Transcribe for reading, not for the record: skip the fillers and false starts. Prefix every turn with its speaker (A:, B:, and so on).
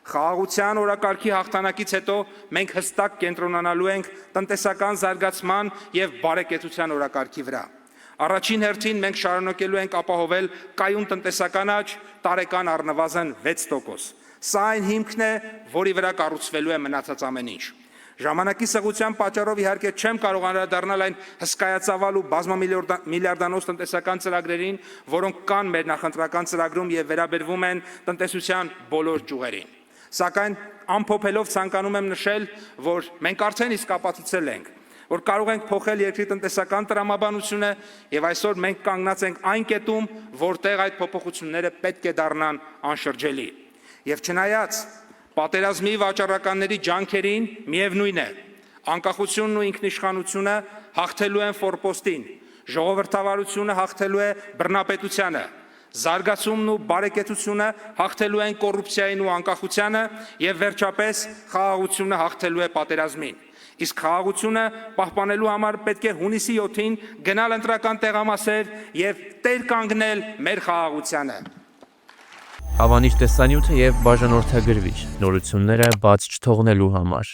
A: Խաղաղության օրակարգի հաղթանակից հետո մենք հստակ կենտրոնանալու ենք տնտեսական զարգացման եւ բարեկեցության օրակարգի վրա։ Առաջին հերթին մենք շարունակելու ենք ապահովել կայուն տնտեսական աճ, տարեկան առնվազն 6%։ Սա այն հիմքն է, որի վրա կառուցվելու է մնացած ամեն ինչ։ Ժամանակի սղության պատճառով իհարկե չեմ կարող անդրադառնալ այն հսկայածավալ ու բազմամիլիարդանոց տնտեսական ծրագրերին, որոնք կան մեր նախընտրական ծրագրում եւ վերաբերվում են տնտեսության բոլոր ճյուղերին։ Սակայն ամփոփելով ցանկանում եմ նշել, որ մենք արդեն իսկ ապացուցել ենք, որ կարող ենք փոխել երկրի տնտեսական տրամաբանությունը եւ այսօր մենք կանգնած ենք այն կետում, որտեղ այդ փոփոխությունները պետք է դառնան անշրջելի։ Եվ չնայած պատերազմի վաճառականների ջանքերին միևնույն է, անկախությունն ու ինքնիշխանությունը հաղթելու են ֆորպոստին, ժողովրդավարությունը հաղթելու է բռնապետությանը, զարգացումն ու բարեկեցությունը հաղթելու են կոռուպցիային ու անկախությանը եւ վերջապես խաղաղությունը հաղթելու է պատերազմին։ Իսկ խաղաղությունը պահպանելու համար պետք է հունիսի 7-ին գնալ ընտրական տեղամասեր եւ տեր կանգնել մեր խաղաղությանը։
B: Հավանիչ տեսանյութը եւ բաժանորդագրվիչ նորությունները բաց չթողնելու համար։